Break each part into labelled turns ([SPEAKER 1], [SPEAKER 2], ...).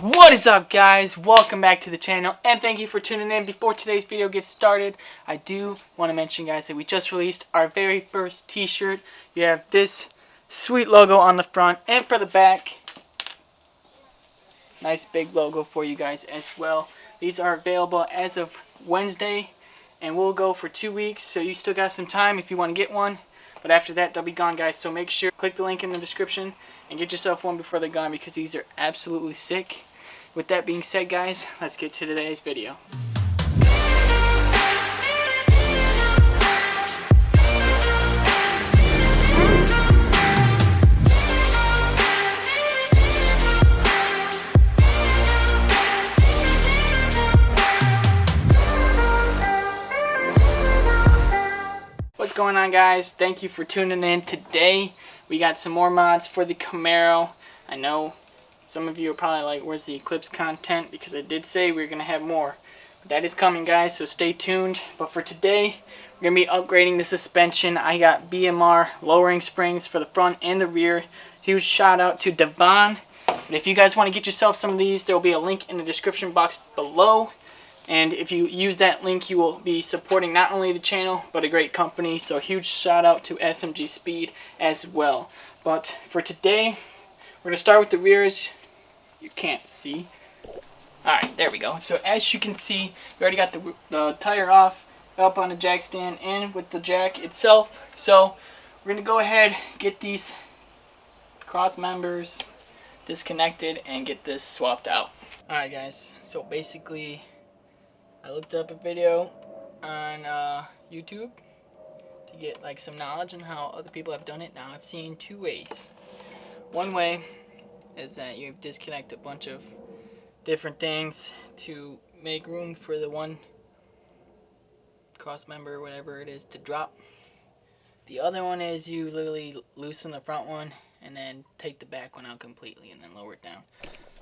[SPEAKER 1] What is up, guys? Welcome back to the channel and thank you for tuning in. Before today's video gets started, I do want to mention, guys, that we just released our very first t-shirt. You have this sweet logo on the front and for the back. Nice big logo for you guys as well. These are available as of Wednesday and will go for 2 weeks, so you still got some time if you want to get one. But after that, they'll be gone, guys, so make sure click the link in the description and get yourself one before they're gone, because these are absolutely sick. With that being said, guys, let's get to today's video. What's going on, guys? Thank you for tuning in. Today we got some more mods for the Camaro. I know some of you are probably like, where's the Eclipse content? Because I did say we were going to have more. But that is coming, guys, so stay tuned. But for today, we're going to be upgrading the suspension. I got BMR Lowering springs for the front and the rear. Huge shout out to Devon. But if you guys want to get yourself some of these, there will be a link in the description box below. And if you use that link, you will be supporting not only the channel, but a great company. So huge shout out to SMG Speed as well. But for today, we're going to start with the rears. You can't see. Alright, there we go. So as you can see, we already got the tire off, up on the jack stand, and with the jack itself. So we're going to go ahead, get these cross members disconnected, and get this swapped out. Alright, guys, so basically I looked up a video on YouTube to get like some knowledge on how other people have done it. Now I've seen two ways. One way is that you disconnect a bunch of different things to make room for the one cross member or whatever it is to drop. The other one is you literally loosen the front one and then take the back one out completely and then lower it down.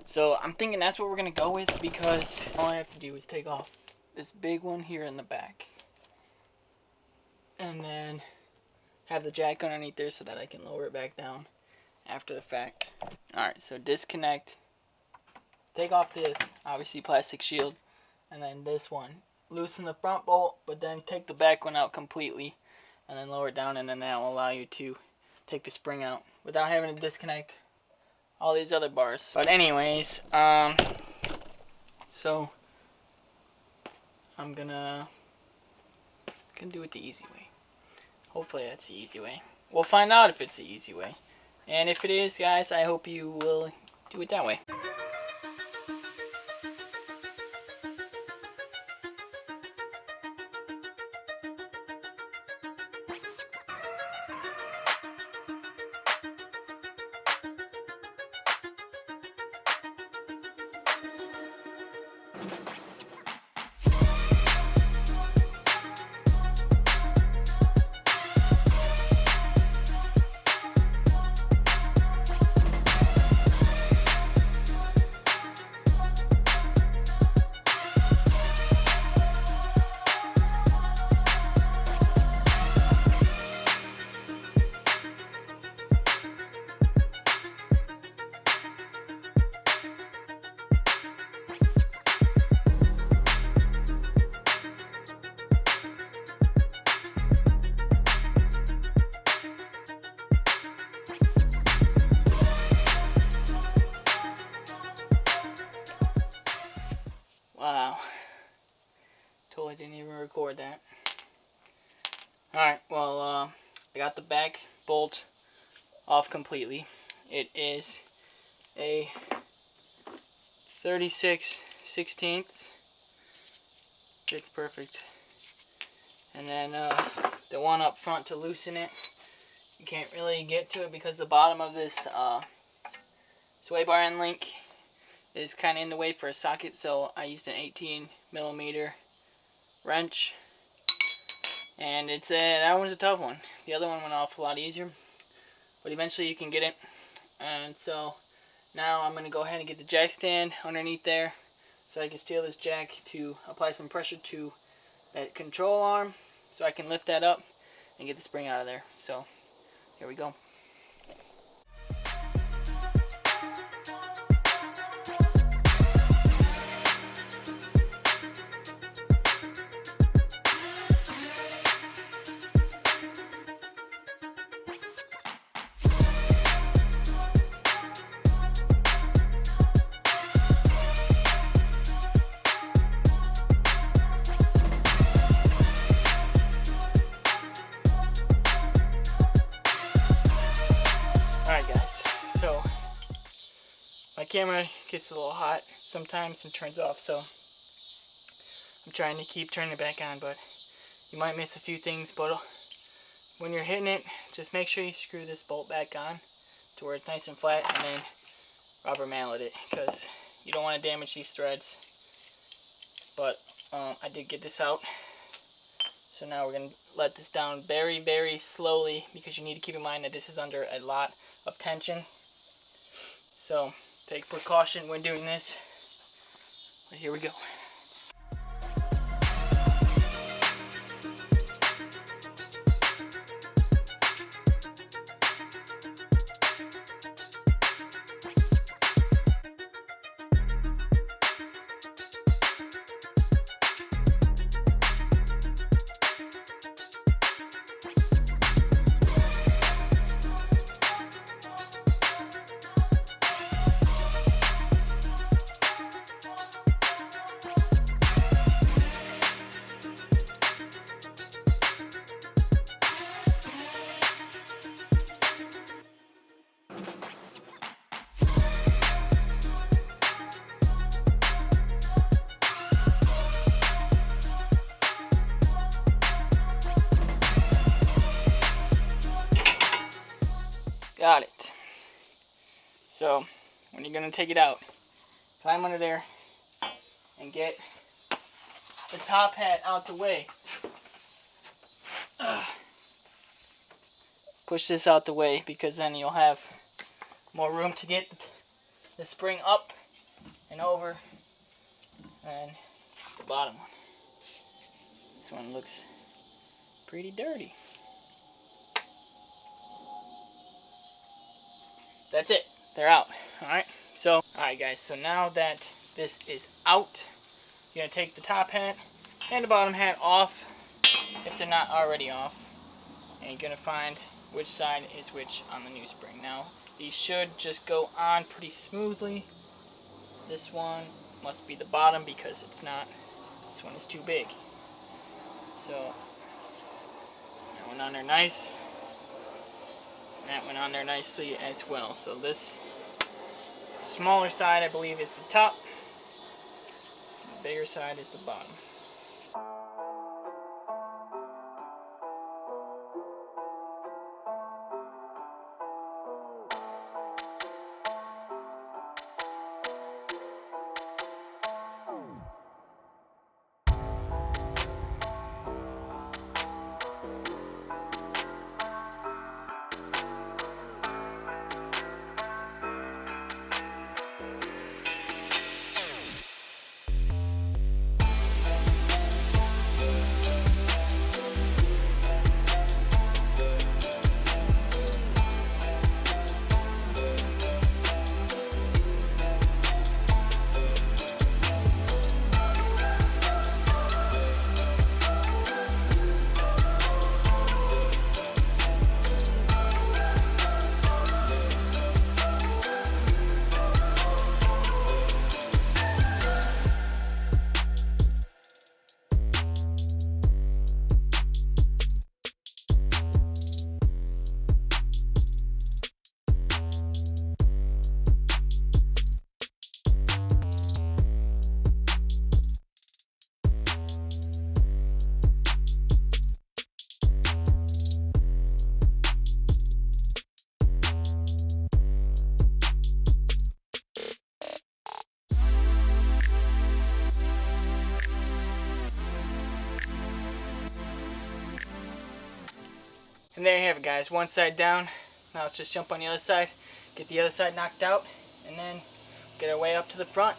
[SPEAKER 1] So I'm thinking that's what we're going to go with, because all I have to do is take off this big one here in the back and then have the jack underneath there so that I can lower it back down after the fact. Alright, so disconnect, take off this obviously plastic shield, and then this one, loosen the front bolt, but then take the back one out completely and then lower it down, and then that will allow you to take the spring out without having to disconnect all these other bars. But anyways, so I'm gonna do it the easy way. Hopefully that's the easy way. We'll find out if it's the easy way. And if it is, guys, I hope you will do it that way. Wow, totally didn't even record that. Alright, well, I got the back bolt off completely. It is a 36/16. It's perfect. And then the one up front to loosen it, you can't really get to it because the bottom of this sway bar end link is kind of in the way for a socket, so I used an 18mm wrench, and it's that one's a tough one. The other one went off a lot easier, but eventually you can get it. And so now I'm going to go ahead and get the jack stand underneath there so I can steal this jack to apply some pressure to that control arm so I can lift that up and get the spring out of there. So here we go. camera gets a little hot sometimes and turns off, so I'm trying to keep turning it back on, but you might miss a few things. But when you're hitting it, just make sure you screw this bolt back on to where it's nice and flat, and then rubber mallet it, because you don't want to damage these threads. But I did get this out, so now we're going to let this down very, very slowly, because you need to keep in mind that this is under a lot of tension. So take precaution when doing this. But here we go. Got it. So when you're gonna take it out, climb under there and get the top hat out the way. Push this out the way, because then you'll have more room to get the spring up and over, and the bottom one. This one looks pretty dirty. That's it. They're out. Alright. Alright guys, so now that this is out, you're going to take the top hat and the bottom hat off, if they're not already off. And you're going to find which side is which on the new spring. Now, these should just go on pretty smoothly. This one must be the bottom, because it's not. This one is too big. So, that went on there nice. That went on there nicely as well. So this smaller side, I believe, is the top. The bigger side is the bottom. And there you have it, guys. One side down. Now let's just jump on the other side, get the other side knocked out, and then get our way up to the front.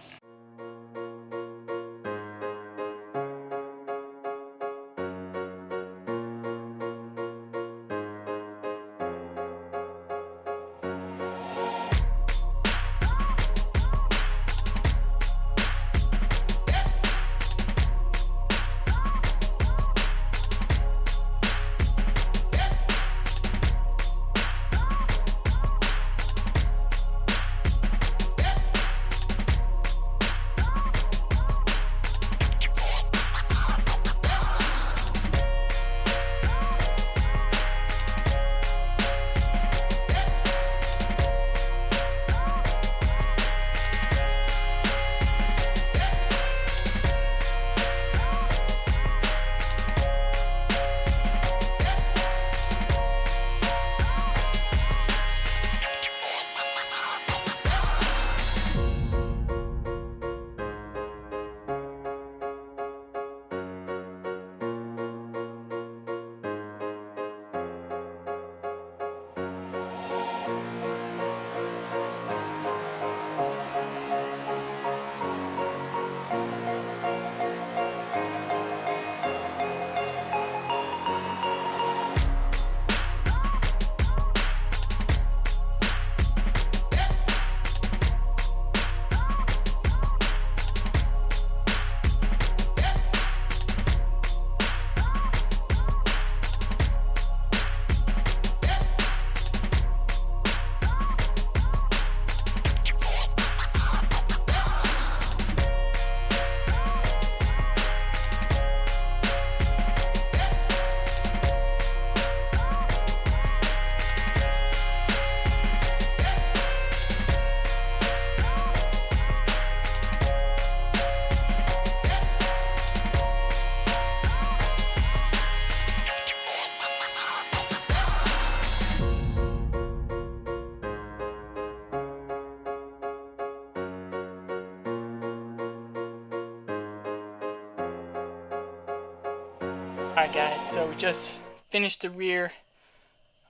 [SPEAKER 1] Alright guys, so we just finished the rear.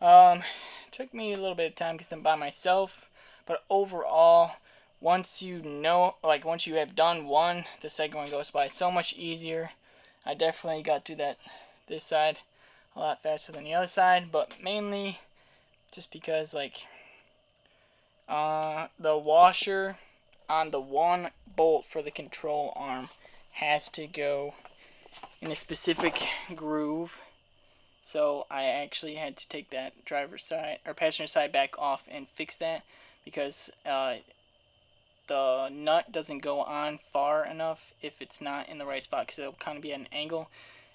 [SPEAKER 1] Took me a little bit of time because I'm by myself, but overall, once you have done one, the second one goes by so much easier. I definitely got to this side a lot faster than the other side, but mainly just because the washer on the one bolt for the control arm has to go in a specific groove. So I actually had to take that driver's side or passenger side back off and fix that because the nut doesn't go on far enough if it's not in the right spot, because it'll kind of be at an angle,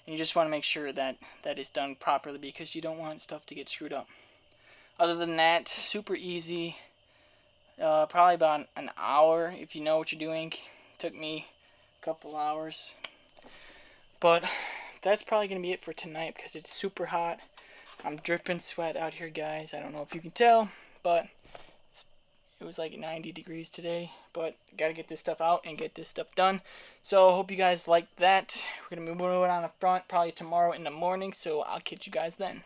[SPEAKER 1] and you just want to make sure that that is done properly because you don't want stuff to get screwed up. Other than that, super easy. Probably about an hour if you know what you're doing. Took me a couple hours, but that's probably going to be it for tonight because it's super hot. I'm dripping sweat out here, guys. I don't know if you can tell, but it was like 90 degrees today. But got to get this stuff out and get this stuff done. So hope you guys like that. We're going to be moving on the front probably tomorrow in the morning, so I'll catch you guys then.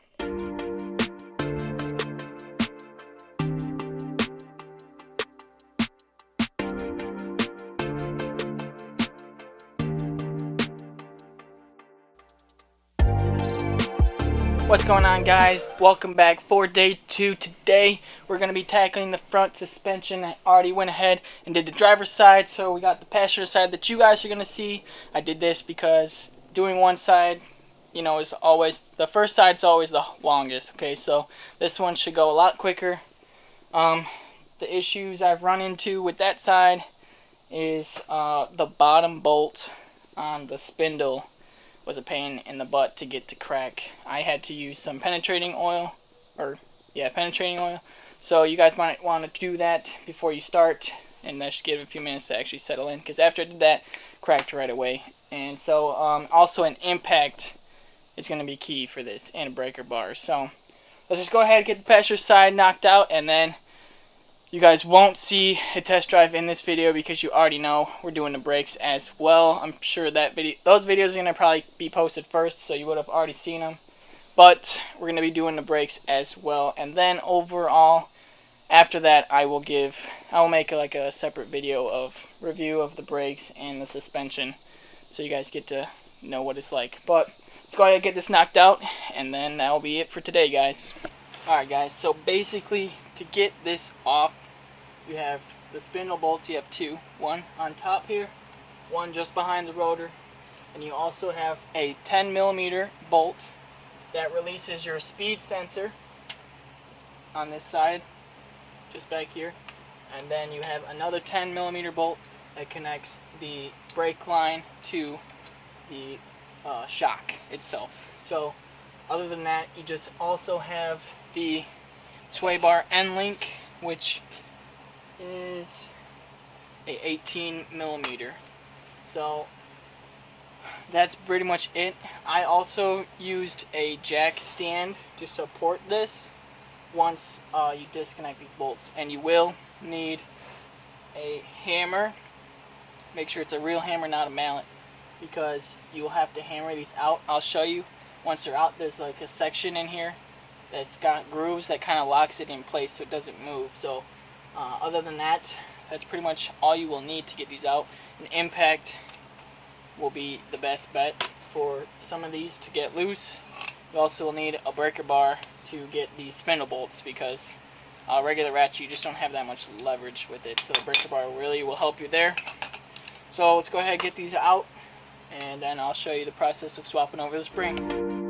[SPEAKER 1] What's going on, guys? Welcome back for day 2. Today we're going to be tackling the front suspension. I already went ahead and did the driver's side, so we got the passenger side that you guys are going to see. I did this because doing one side, you know, is always, the first side's always the longest. Okay, so this one should go a lot quicker. The issues I've run into with that side is the bottom bolt on the spindle was a pain in the butt to get to crack. I had to use some penetrating oil, so you guys might want to do that before you start, and that should give it a few minutes to actually settle in, because after I did that, cracked right away. And so also an impact is going to be key for this, and a breaker bar. So let's just go ahead and get the passenger side knocked out, and then you guys won't see a test drive in this video because you already know we're doing the brakes as well. I'm sure that those videos are going to probably be posted first, so you would have already seen them. But we're going to be doing the brakes as well. And then overall, after that, I will make like a separate video of review of the brakes and the suspension, so you guys get to know what it's like. But let's go ahead and get this knocked out, and then that'll be it for today, guys. Alright guys, so basically to get this off, you have the spindle bolts. You have two, one on top here, one just behind the rotor, and you also have a 10mm bolt that releases your speed sensor on this side, just back here, and then you have another 10mm bolt that connects the brake line to the shock itself. So other than that, you just also have the sway bar end link, which is a 18mm. So that's pretty much it. I also used a jack stand to support this once you disconnect these bolts, and you will need a hammer. Make sure it's a real hammer, not a mallet, because you will have to hammer these out. I'll show you once they're out. There's like a section in here that's got grooves that kind of locks it in place so it doesn't move. So other than that, that's pretty much all you will need to get these out. An impact will be the best bet for some of these to get loose. You also will need a breaker bar to get these spindle bolts, because regular ratchet, you just don't have that much leverage with it. So the breaker bar really will help you there. So let's go ahead and get these out, and then I'll show you the process of swapping over the spring.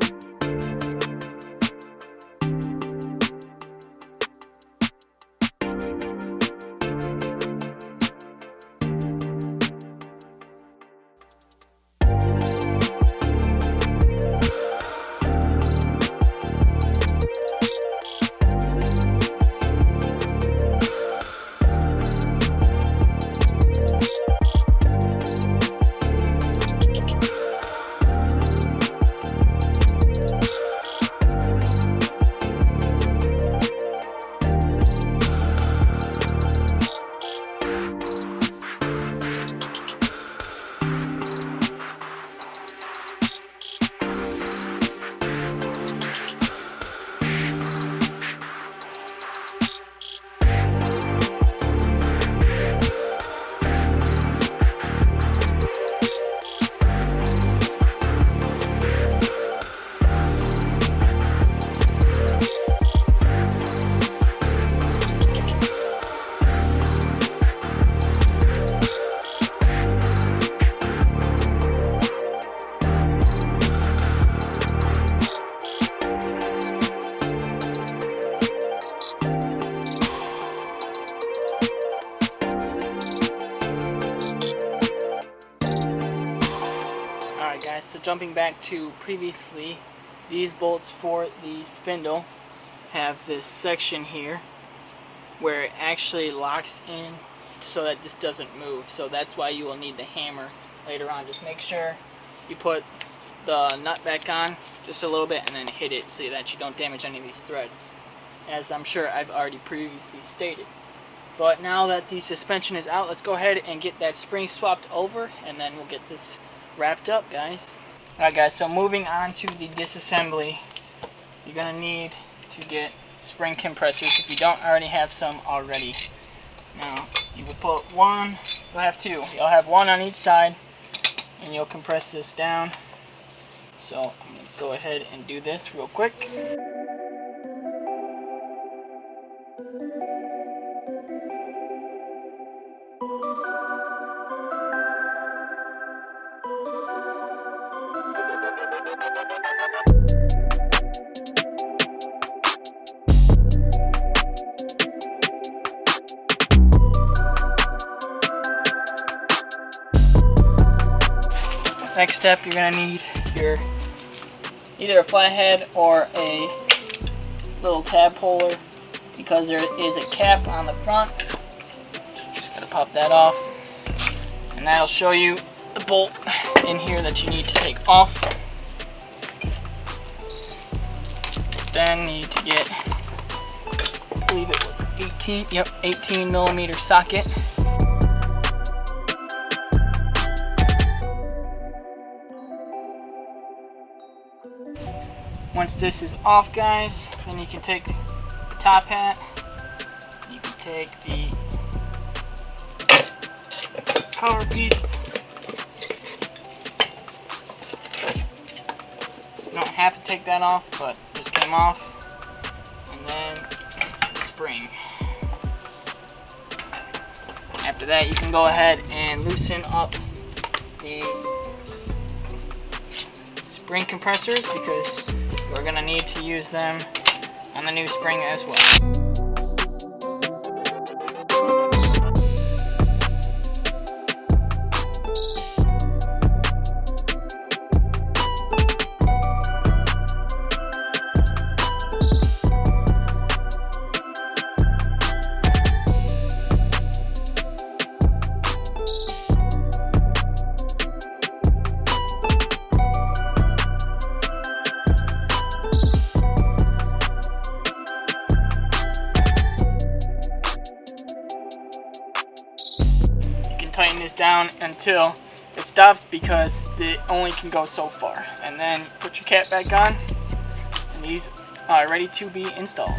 [SPEAKER 1] guys, so jumping back to previously, these bolts for the spindle have this section here where it actually locks in so that this doesn't move. So that's why you will need the hammer later on. Just make sure you put the nut back on just a little bit and then hit it so that you don't damage any of these threads, as I'm sure I've already previously stated. But now that the suspension is out, let's go ahead and get that spring swapped over, and then we'll get this wrapped up, guys. Alright guys, so moving on to the disassembly, you're going to need to get spring compressors if you don't already have some already. Now, you will put one, you'll have two. You'll have one on each side, and you'll compress this down. So I'm going to go ahead and do this real quick. Next step, you're going to need your either a flathead or a little tab puller, because there is a cap on the front. Just going to pop that off, and that'll show you the bolt in here that you need to take off. Then you need to get, I believe it was 18 millimeter socket. Once this is off, guys, then you can take the top hat, you can take the cover piece. You don't have to take that off, but it just came off. And then the spring. After that, you can go ahead and loosen up the spring compressors, because we're going to need to use them on the new spring as well. Tighten this down until it stops, because it only can go so far. And then put your cap back on, and these are ready to be installed.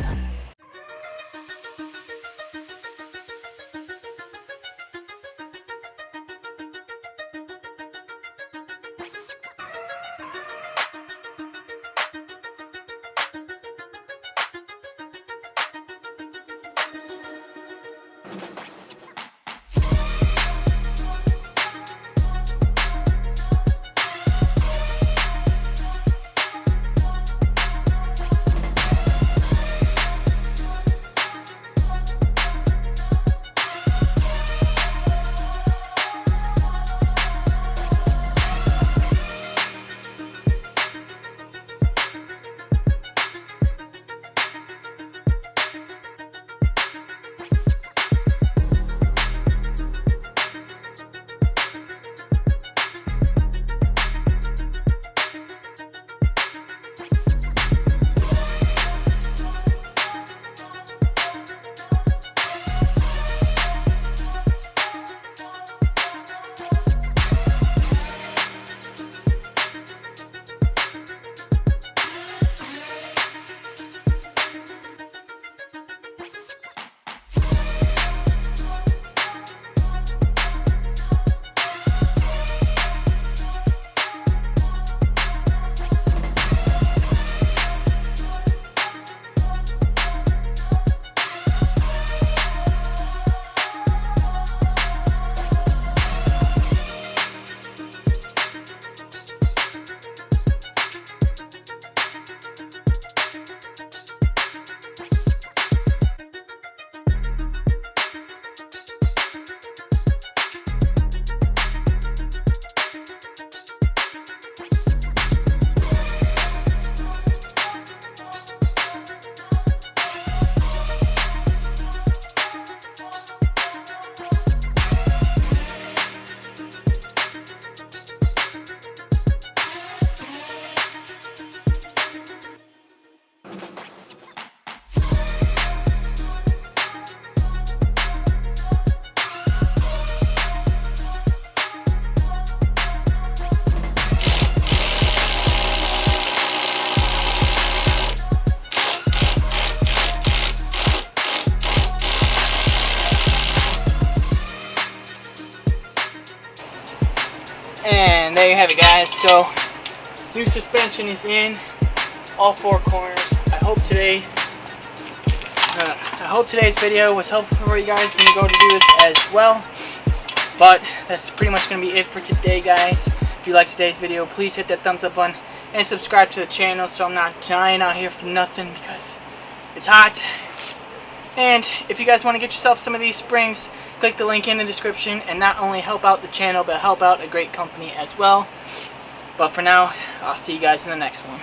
[SPEAKER 1] And there you have it, guys. So new suspension is in all four corners. I hope today's video was helpful for you guys when you go to do this as well. But that's pretty much going to be it for today, guys. If you liked today's video, please hit that thumbs up button and subscribe to the channel so I'm not dying out here for nothing because it's hot. And if you guys want to get yourself some of these springs, click the link in the description and not only help out the channel but help out a great company as well. But for now, I'll see you guys in the next one.